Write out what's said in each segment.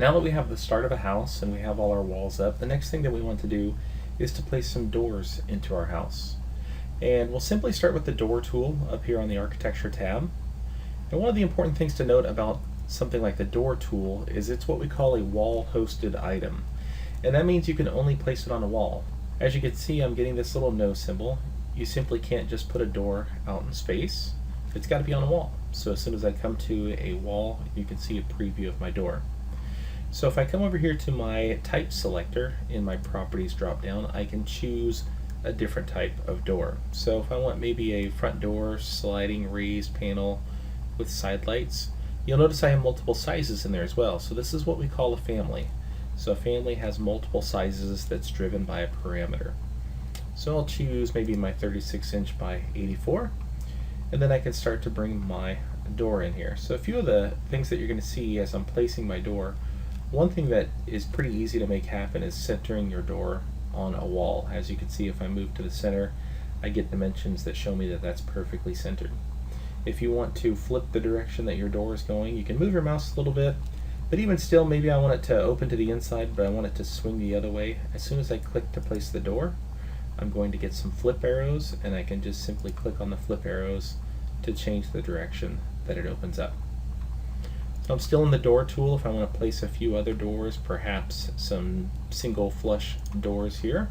Now that we have the start of a house and we have all our walls up, the next thing that we want to do is to place some doors into our house. And we'll simply start with the door tool up here on the architecture tab. And one of the important things to note about something like the door tool is it's what we call a wall hosted item. And that means you can only place it on a wall. As you can see, I'm getting this little no symbol. You simply can't just put a door out in space. It's got to be on a wall. So as soon as I come to a wall, you can see a preview of my door. So if I come over here to my type selector in my properties drop down, I can choose a different type of door. So if I want maybe a front door sliding raised panel with side lights, you'll notice I have multiple sizes in there as well. So this is what we call a family. So a family has multiple sizes that's driven by a parameter. So I'll choose maybe my 36" by 84, and then I can start to bring my door in here. So a few of the things that you're going to see as I'm placing my door, one thing that is pretty easy to make happen is centering your door on a wall. As you can see, if I move to the center, I get dimensions that show me that that's perfectly centered. If you want to flip the direction that your door is going, you can move your mouse a little bit, but even still, maybe I want it to open to the inside, but I want it to swing the other way. As soon as I click to place the door, I'm going to get some flip arrows, and I can just simply click on the flip arrows to change the direction that it opens up. So I'm still in the door tool. If I want to place a few other doors, perhaps some single flush doors here,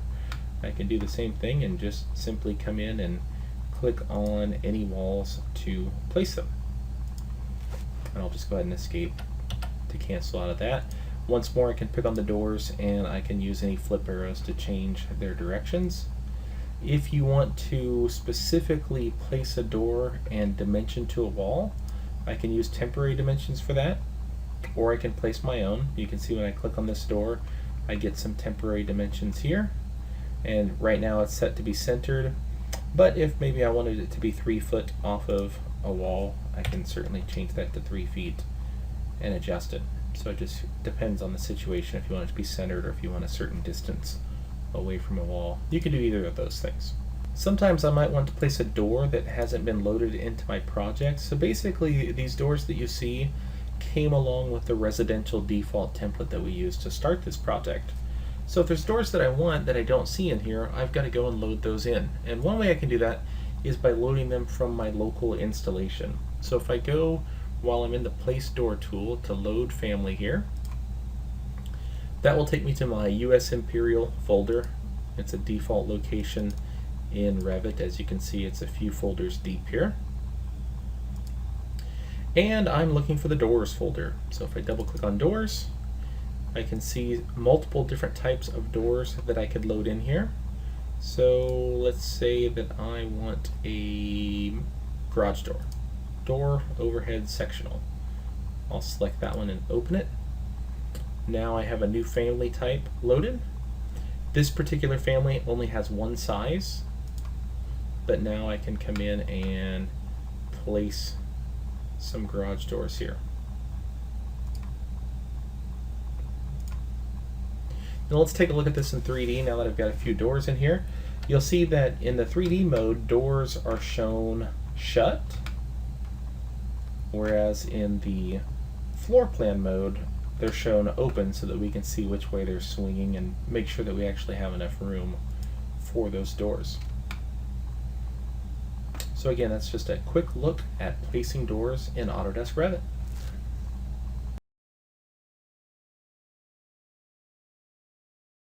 I can do the same thing and just simply come in and click on any walls to place them. And I'll just go ahead and escape to cancel out of that. Once more, I can pick on the doors and I can use any flip arrows to change their directions. If you want to specifically place a door and dimension to a wall, I can use temporary dimensions for that, or I can place my own. You can see when I click on this door, I get some temporary dimensions here, and right now it's set to be centered, but if maybe I wanted it to be 3 foot off of a wall, I can certainly change that to 3 feet and adjust it. So it just depends on the situation, if you want it to be centered or if you want a certain distance away from a wall. You can do either of those things. Sometimes I might want to place a door that hasn't been loaded into my project. So basically these doors that you see came along with the residential default template that we used to start this project. So if there's doors that I want that I don't see in here, I've got to go and load those in. And one way I can do that is by loading them from my local installation. So if I go while I'm in the Place Door tool to load family here, that will take me to my US Imperial folder. It's a default location in Revit. As you can see, it's a few folders deep here. And I'm looking for the doors folder. So if I double click on doors, I can see multiple different types of doors that I could load in here. So let's say that I want a garage door. Door overhead sectional. I'll select that one and open it. Now I have a new family type loaded. This particular family only has one size, but now I can come in and place some garage doors here. Now let's take a look at this in 3D now that I've got a few doors in here. You'll see that in the 3D mode, doors are shown shut, whereas in the floor plan mode, they're shown open so that we can see which way they're swinging and make sure that we actually have enough room for those doors. So again, that's just a quick look at placing doors in Autodesk Revit.